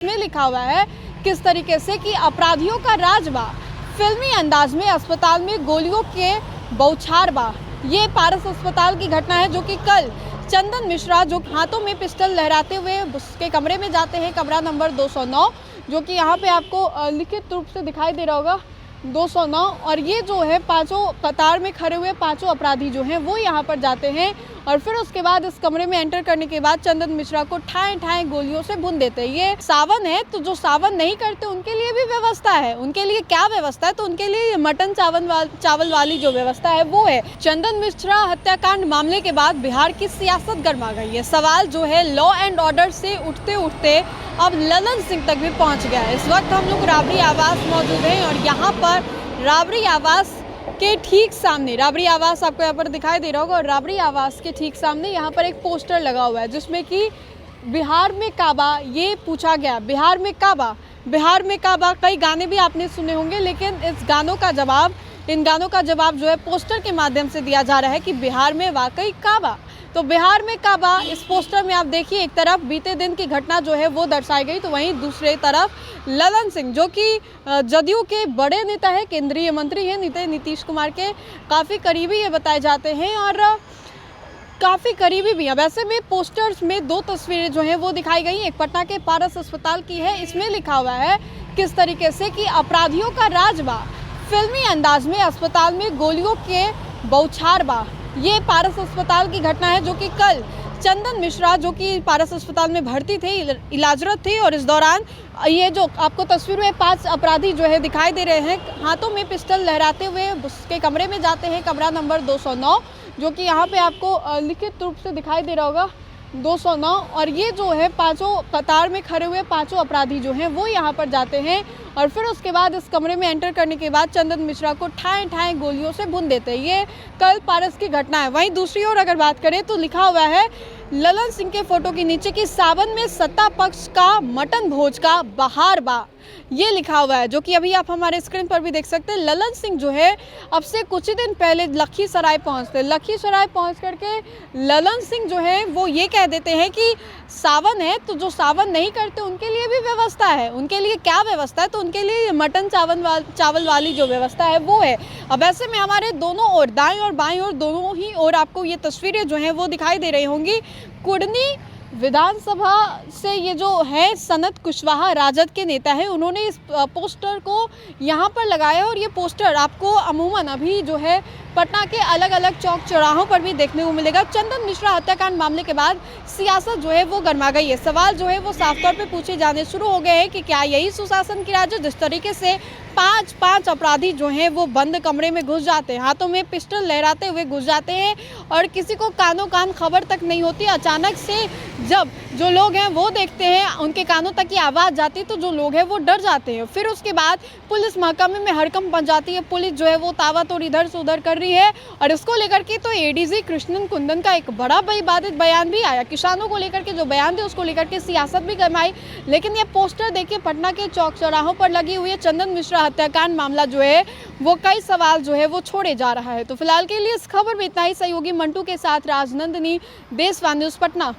में लिखा हुआ है किस तरीके से कि अपराधियों का राज बा, फिल्मी अंदाज में अस्पताल में गोलियों के बौछार बा। ये पारस अस्पताल की घटना है जो कि कल चंदन मिश्रा जो हाथों में पिस्टल लहराते हुए उसके कमरे में जाते हैं, कमरा नंबर 209, जो कि यहाँ पे आपको लिखित रूप से दिखाई दे रहा होगा 209। और ये जो है पांचों कतार में खड़े हुए पांचों अपराधी जो हैं वो यहाँ पर जाते हैं और फिर उसके बाद इस कमरे में एंटर करने के बाद चंदन मिश्रा को ठाए ठाए गोलियों से भून देते हैं। ये सावन है तो जो सावन नहीं करते उनके लिए भी व्यवस्था है। उनके लिए क्या व्यवस्था है? तो उनके लिए मटन चावल वाली जो व्यवस्था है वो है। चंदन मिश्रा हत्याकांड मामले के बाद बिहार की सियासत गर्मा गई है। सवाल जो है लॉ एंड ऑर्डर से उठते उठते अब ललन सिंह तक भी पहुंच गया है। इस वक्त हम लोग राबड़ी आवास मौजूद हैं और यहाँ पर राबड़ी आवास के ठीक सामने, राबड़ी आवास आपको यहाँ पर दिखाई दे रहा होगा और राबड़ी आवास के ठीक सामने यहाँ पर एक पोस्टर लगा हुआ है जिसमें कि बिहार में काबा ये पूछा गया। बिहार में काबा, बिहार में काबा, कई गाने भी आपने सुने होंगे, लेकिन इन गानों का जवाब जो है पोस्टर के माध्यम से दिया जा रहा है कि बिहार में वाकई काबा। तो बिहार में काबा इस पोस्टर में आप देखिए, एक तरफ बीते दिन की घटना जो है वो दर्शाई गई, तो वहीं दूसरे तरफ ललन सिंह जो कि जदयू के बड़े नेता है, केंद्रीय मंत्री हैं, नीतीश कुमार के काफ़ी करीबी ये बताए जाते हैं और काफ़ी करीबी भी है। वैसे में पोस्टर्स में दो तस्वीरें जो हैं वो दिखाई गई। एक पटना के पारस अस्पताल की है, इसमें लिखा हुआ है किस तरीके से कि अपराधियों का राज बा, फिल्मी अंदाज में अस्पताल में गोलियों के बौछार बा। ये पारस अस्पताल की घटना है जो कि कल चंदन मिश्रा जो कि पारस अस्पताल में भर्ती थे, इलाजरत थे और इस दौरान ये जो आपको तस्वीर में 5 अपराधी जो है दिखाई दे रहे हैं, हाथों में पिस्टल लहराते हुए उसके कमरे में जाते हैं, कमरा नंबर 209, जो कि यहाँ पे आपको लिखित रूप से दिखाई दे रहा होगा 209। और ये जो है पांचों कतार में खड़े हुए पांचों अपराधी जो हैं वो यहाँ पर जाते हैं और फिर उसके बाद इस कमरे में एंटर करने के बाद चंदन मिश्रा को ठाए ठाए गोलियों से भून देते हैं। ये कल पारस की घटना है। वहीं दूसरी ओर अगर बात करें तो लिखा हुआ है ललन सिंह के फोटो के नीचे कि सावन में सत्ता पक्ष का मटन भोज का बहार बा, ये लिखा हुआ है, जो कि अभी आप हमारे स्क्रीन पर भी देख सकते हैं। ललन सिंह जो है अब से कुछ ही दिन पहले लखीसराय पहुंचते, लखीसराय पहुंच करके ललन सिंह जो है वो ये कह देते हैं कि सावन है तो जो सावन नहीं करते उनके लिए भी व्यवस्था है। उनके लिए क्या व्यवस्था है? तो उनके लिए मटन चावल वाली जो व्यवस्था है वो है। अब ऐसे में हमारे दोनों ओर, दाएं और बाएं ओर, दोनों ही ओर आपको ये तस्वीरें जो हैं वो दिखाई दे रही होंगी। कुडनी विधानसभा से ये जो है सनत कुशवाहा राजद के नेता है, उन्होंने इस पोस्टर को यहाँ पर लगाया और ये पोस्टर आपको अमूमन अभी जो है पटना के अलग अलग चौक चौराहों पर भी देखने को मिलेगा। चंदन मिश्रा हत्याकांड मामले के बाद सियासत जो है वो गर्मा गई है। सवाल जो है वो साफ तौर पे पूछे जाने शुरू हो गए हैं कि क्या यही सुशासन की राज है? जिस तरीके से पांच अपराधी जो हैं वो बंद कमरे में घुस जाते हैं, हाथों में पिस्टल लहराते हुए घुस जाते हैं और किसी को कानों कान खबर तक नहीं होती। अचानक से जब जो लोग हैं वो देखते हैं, उनके कानों तक की आवाज़ जाती है तो जो लोग हैं वो डर जाते हैं। फिर उसके बाद पुलिस महकमे में हड़कंप मच जाती है। पुलिस जो है वो ताबड़तोड़ इधर से उधर कर रही है और इसको लेकर के तो एडीजी कृष्णन कुंदन का एक बड़ा विवादित बयान भी आया। किसानों को लेकर के जो बयान थे उसको लेकर के सियासत भी गरमाई। लेकिन ये पोस्टर देखिए पटना के चौक चौराहों पर लगी हुई है। चंदन मिश्रा हत्याकांड मामला जो है वो कई सवाल जो है वो छोड़े जा रहा है। तो फिलहाल के लिए इस खबर में इतना ही। सहयोगी मंटू के साथ राजनंदिनी, देश वन न्यूज़ पटना।